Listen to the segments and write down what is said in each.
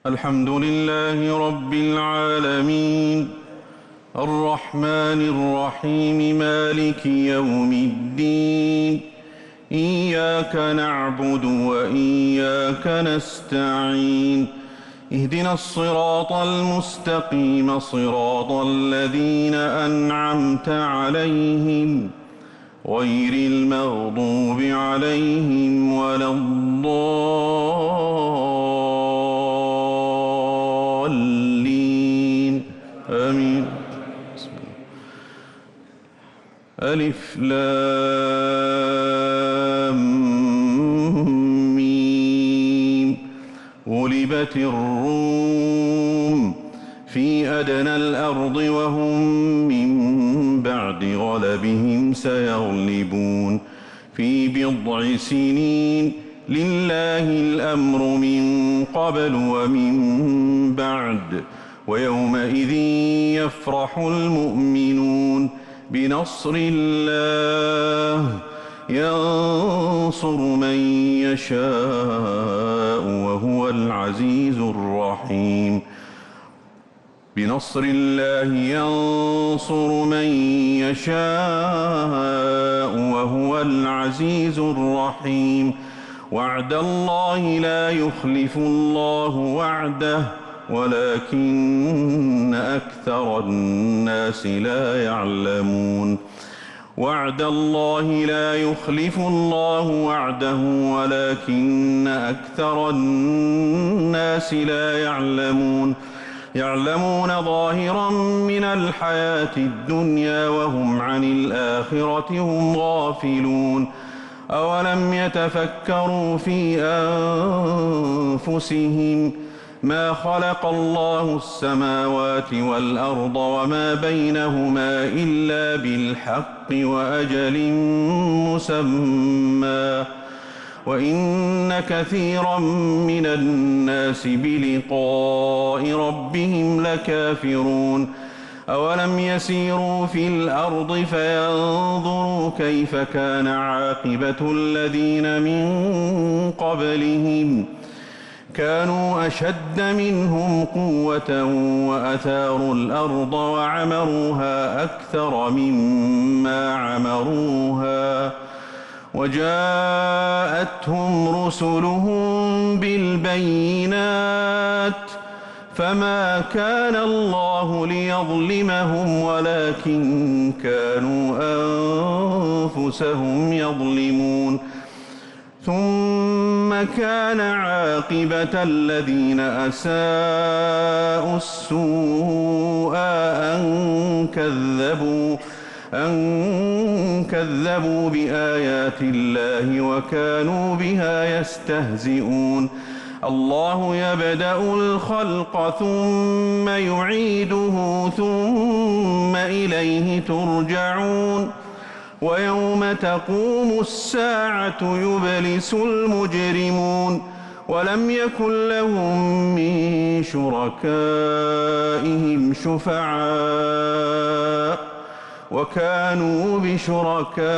الحمد لله رب العالمين الرحمن الرحيم مالك يوم الدين إياك نعبد وإياك نستعين اهدنا الصراط المستقيم صراط الذين أنعمت عليهم غير المغضوب عليهم ولا الضالين آمين. ألف لام ميم غلبت الروم في أدنى الأرض وهم من بعد غلبهم سيغلبون في بضع سنين لله الأمر من قبل ومن بعد ويومئذ يفرح المؤمنون بنصر الله ينصر من يشاء وهو العزيز الرحيم بنصر الله ينصر من يشاء وهو العزيز الرحيم وعد الله لا يخلف الله وعده ولكن أكثر الناس لا يعلمون وعد الله لا يخلف الله وعده ولكن أكثر الناس لا يعلمون ظاهرا من الحياة الدنيا وهم عن الآخرة هم غافلون أولم يتفكروا في أنفسهم ما خلق الله السماوات والأرض وما بينهما إلا بالحق وأجل مسمى وإن كثيرا من الناس بلقاء ربهم لكافرون أولم يسيروا في الأرض فينظروا كيف كان عاقبة الذين من قبلهم كانوا أشد منهم قوة وأثاروا الأرض وعمروها أكثر مما عمروها وجاءتهم رسلهم بالبينات فما كان الله ليظلمهم ولكن كانوا أنفسهم يظلمون ثم كان عاقبة الذين أساءوا السوء أن كذبوا بآيات الله وكانوا بها يستهزئون الله يبدأ الخلق ثم يعيده ثم إليه ترجعون ويوم تقوم الساعة يبلس المجرمون ولم يكن لهم من شركائهم شفعاء وكانوا بشركائهم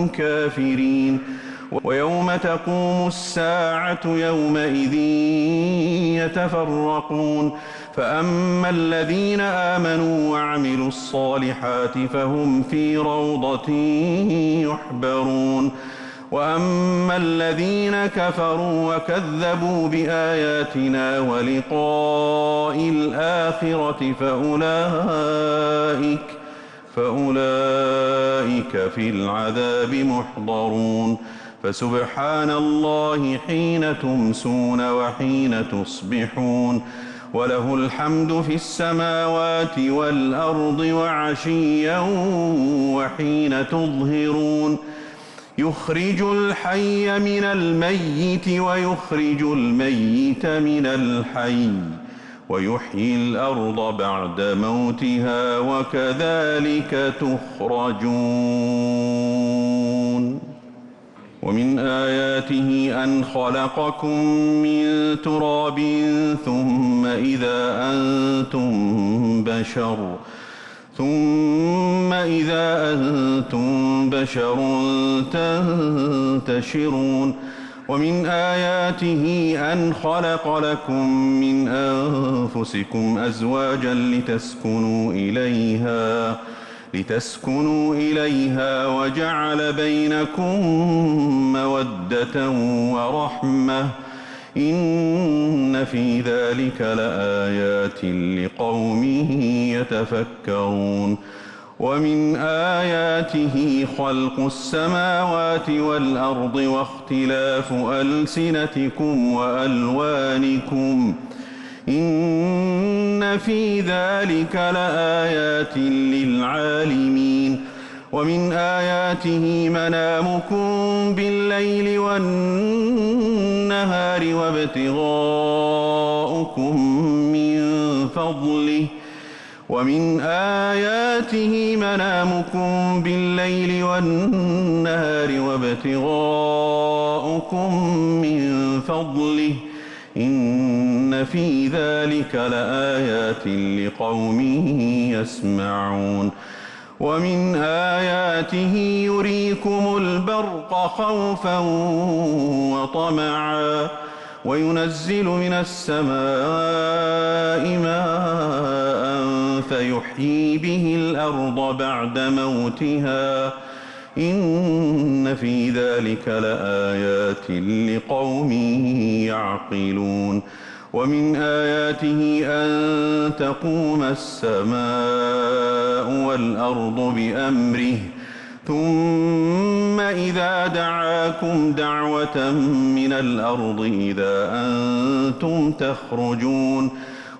كافرين ويوم تقوم الساعة يومئذ يتفرقون فأما الذين آمنوا وعملوا الصالحات فهم في روضة يحبرون وأما الذين كفروا وكذبوا بآياتنا ولقاء الآخرة فأولئك في العذاب محضرون فسبحان الله حين تمسون وحين تصبحون وله الحمد في السماوات والأرض وعشيا وحين تظهرون يخرج الحي من الميت ويخرج الميت من الحي ويحيي الأرض بعد موتها وكذلك تخرجون ومن آياته أن خلقكم من تراب ثم إذا أنتم بشر تنتشرون ومن آياته أن خلق لكم من أنفسكم أزواجا لتسكنوا إليها وجعل بينكم مودة ورحمة إن في ذلك لآيات لقوم يتفكرون ومن آياته خلق السماوات والأرض واختلاف ألسنتكم وألوانكم إن في ذلك لآيات للعالمين ومن آياته منامكم بالليل والنهار وابتغاؤكم من فضله ومن آياته منامكم بالليل والنهار وابتغاؤكم من فضله إن في ذلك لآيات لقوم يسمعون ومن آياته يريكم البرق خوفا وطمعا وينزل من السماء ماء فيحيي به الأرض بعد موتها إن في ذلك لآيات لقوم يعقلون ومن آياته أن تقوم السماء والأرض بأمره ثم إذا دعاكم دعوة من الأرض إذا أنتم تخرجون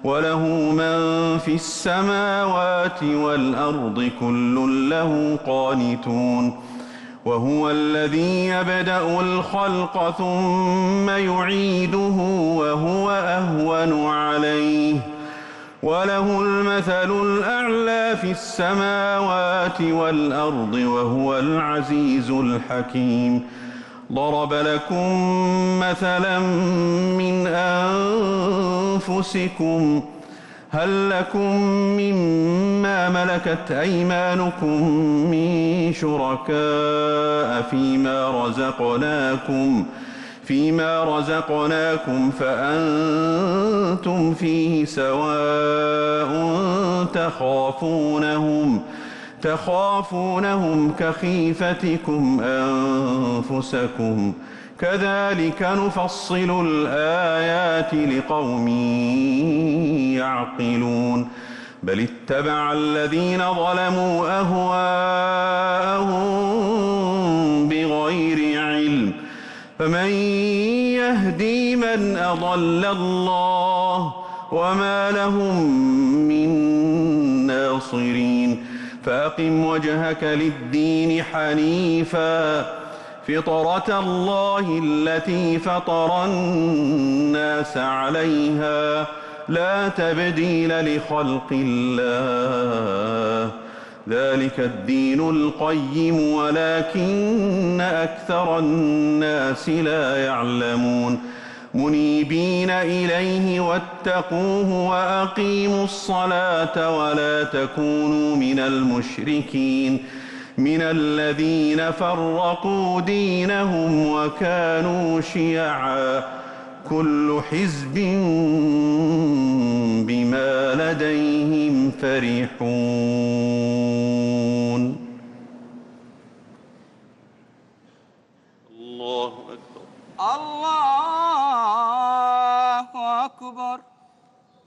وله من في السماوات والأرض كل له قانتون وهو الذي يبدأ الخلق ثم يعيده وهو أهون عليه وله المثل الأعلى في السماوات والأرض وهو العزيز الحكيم ضرب لكم مثلا من أنفسكم هل لكم مما ملكت أيمانكم من شركاء فيما رزقناكم فأنتم فيه سواء تخافونهم كخيفتكم أنفسكم كذلك نفصل الآيات لقوم يعقلون بل اتبع الذين ظلموا أهواءهم بغير علم فمن يهدي من أضل الله وما لهم من ناصرين فأقم وجهك للدين حنيفا فطرة الله التي فطر الناس عليها لا تبديل لخلق الله ذلك الدين القيم ولكن أكثر الناس لا يعلمون منيبين إليه واتقوه وأقيموا الصلاة ولا تكونوا من المشركين من الذين فرقوا دينهم وكانوا شيعا كل حزب بما لديهم فرحون الله أكبر الله أكبر